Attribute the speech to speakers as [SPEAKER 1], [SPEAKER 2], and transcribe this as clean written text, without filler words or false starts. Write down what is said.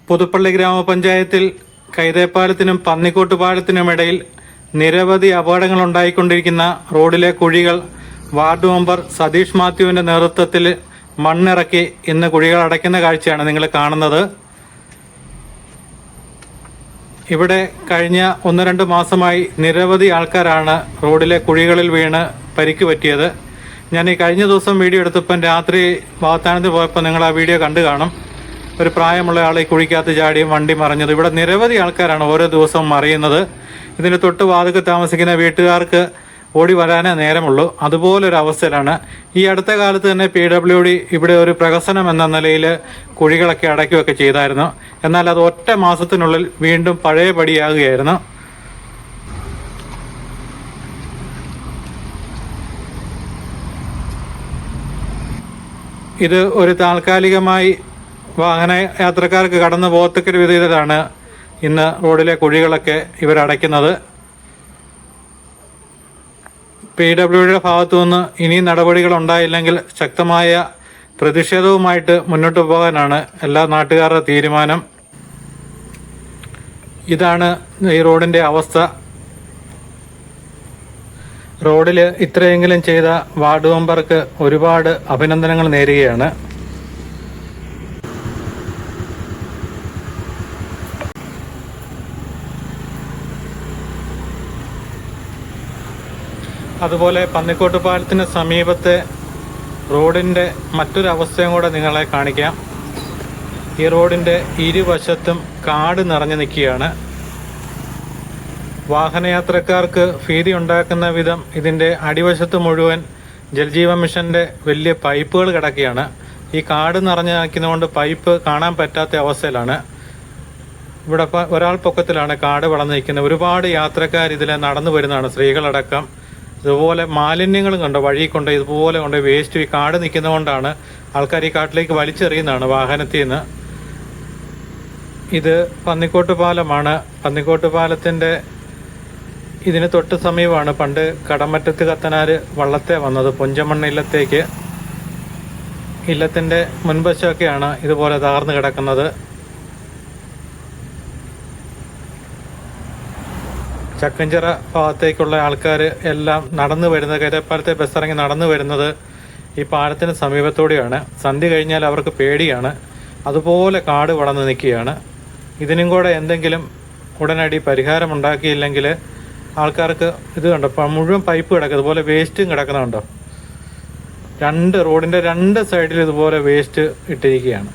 [SPEAKER 1] പുതുപ്പള്ളി ഗ്രാമപഞ്ചായത്തിൽ കൈതേപ്പാലത്തിനും പന്നിക്കോട്ട് പാലത്തിനുമിടയിൽ നിരവധി അപകടങ്ങൾ ഉണ്ടായിക്കൊണ്ടിരിക്കുന്ന റോഡിലെ കുഴികൾ വാർഡ് മെമ്പർ സതീഷ് മാത്യുവിന്റെ നേതൃത്വത്തിൽ മണ്ണിറക്കി ഇന്ന് കുഴികൾ അടയ്ക്കുന്ന കാഴ്ചയാണ് നിങ്ങൾ കാണുന്നത്. ഇവിടെ കഴിഞ്ഞ 1-2 മാസമായി നിരവധി ആൾക്കാരാണ് റോഡിലെ കുഴികളിൽ വീണ് പരിക്ക് പറ്റിയത്. ഞാൻ ഈ കഴിഞ്ഞ ദിവസം വീഡിയോ എടുത്തപ്പം രാത്രി വാഗ്ദാനത്തിൽ പോയപ്പോൾ നിങ്ങൾ ആ വീഡിയോ കണ്ടു കാണും. ഒരു പ്രായമുള്ള ആൾ ഈ കുഴിക്കകത്ത് ചാടിയും വണ്ടി മറിഞ്ഞത്. ഇവിടെ നിരവധി ആൾക്കാരാണ് ഓരോ ദിവസവും മറിയുന്നത്. ഇതിന് തൊട്ട് വാതിൽക്ക് താമസിക്കുന്ന വീട്ടുകാർക്ക് ഓടി വരാനേ നേരമുള്ളൂ. അതുപോലൊരു അവസ്ഥയിലാണ്. ഈ അടുത്ത കാലത്ത് തന്നെ PWD ഇവിടെ ഒരു പ്രഹസനം എന്ന നിലയിൽ കുഴികളൊക്കെ അടയ്ക്കുകയൊക്കെ ചെയ്തായിരുന്നു. എന്നാൽ അത് ഒറ്റ മാസത്തിനുള്ളിൽ വീണ്ടും പഴയപടിയാകുകയായിരുന്നു. ഇത് ഒരു താൽക്കാലികമായി വാഹന യാത്രക്കാർക്ക് കടന്നു പോകത്തക്ക വിധത്തിലാണ് ഇന്ന് റോഡിലെ കുഴികളൊക്കെ ഇവരടയ്ക്കുന്നത്. PWDയുടെ ഭാഗത്തു നിന്ന് ഇനി നടപടികൾ ഉണ്ടായില്ലെങ്കിൽ ശക്തമായ പ്രതിഷേധവുമായിട്ട് മുന്നോട്ട് പോകാനാണ് എല്ലാ നാട്ടുകാരുടെ തീരുമാനം. ഇതാണ് ഈ റോഡിൻ്റെ അവസ്ഥ. റോഡിൽ ഇത്രയെങ്കിലും ചെയ്ത വാർഡ് മെമ്പർക്ക് ഒരുപാട് അഭിനന്ദനങ്ങൾ നേരുകയാണ്. അതുപോലെ പന്നിക്കോട്ട് പാലത്തിന് സമീപത്തെ റോഡിൻ്റെ മറ്റൊരവസ്ഥയും കൂടെ നിങ്ങളെ കാണിക്കാം. ഈ റോഡിൻ്റെ ഇരുവശത്തും കാട് നിറഞ്ഞു നിൽക്കുകയാണ്. വാഹനയാത്രക്കാർക്ക് ഭീതി ഉണ്ടാക്കുന്ന വിധം ഇതിൻ്റെ അടിവശത്ത് മുഴുവൻ ജൽജീവൻ മിഷൻ്റെ വലിയ പൈപ്പുകൾ കിടക്കുകയാണ്. ഈ കാട് നിറഞ്ഞു നിൽക്കുന്നതുകൊണ്ട് പൈപ്പ് കാണാൻ പറ്റാത്ത അവസ്ഥയിലാണ്. ഇവിടെ ഒരാൾ പൊക്കത്തിലാണ് കാട് വളർന്നു നിൽക്കുന്നത്. ഒരുപാട് യാത്രക്കാർ ഇതിലെ നടന്നു വരുന്നതാണ്, സ്ത്രീകളടക്കം. ഇതുപോലെ മാലിന്യങ്ങളും കണ്ടോ വഴി കൊണ്ട് ഇതുപോലെ കൊണ്ട് വേസ്റ്റ് ഈ കാട് നിൽക്കുന്നതുകൊണ്ടാണ് ആൾക്കാർ ഈ കാട്ടിലേക്ക് വലിച്ചെറിയുന്നതാണ് വാഹനത്തിൽ നിന്ന്. ഇത് പന്നിക്കോട്ട് പാലമാണ്. പന്നിക്കോട്ട് പാലത്തിൻ്റെ ഇതിന് തൊട്ട് സമീപമാണ് പണ്ട് കടമറ്റത്ത് കത്തനാർ വള്ളത്തെ വന്നത് പുഞ്ചമണ്ണ് ഇല്ലത്തേക്ക്. ഇല്ലത്തിൻ്റെ മുൻവശമൊക്കെയാണ് ഇതുപോലെ തകർന്നു കിടക്കുന്നത്. ചക്കഞ്ചിറ ഭാഗത്തേക്കുള്ള ആൾക്കാർ എല്ലാം നടന്നു വരുന്നത്, കൈതേപ്പാലത്തെ ബസ്സിറങ്ങി നടന്നു വരുന്നത് ഈ പാലത്തിന് സമീപത്തോടെയാണ്. സന്ധ്യ കഴിഞ്ഞാൽ അവർക്ക് പേടിയാണ്. അതുപോലെ കാട് വളർന്നു നിൽക്കുകയാണ്. ഇതിനും കൂടെ എന്തെങ്കിലും ഉടനടി പരിഹാരമുണ്ടാക്കിയില്ലെങ്കിൽ ആൾക്കാർക്ക് ഇത് കണ്ടോ മുഴുവൻ പൈപ്പ് കിടക്കും, ഇതുപോലെ വേസ്റ്റും കിടക്കുന്നുണ്ടോ. റോഡിൻ്റെ രണ്ട് സൈഡിൽ ഇതുപോലെ വേസ്റ്റ് ഇട്ടിരിക്കുകയാണ്.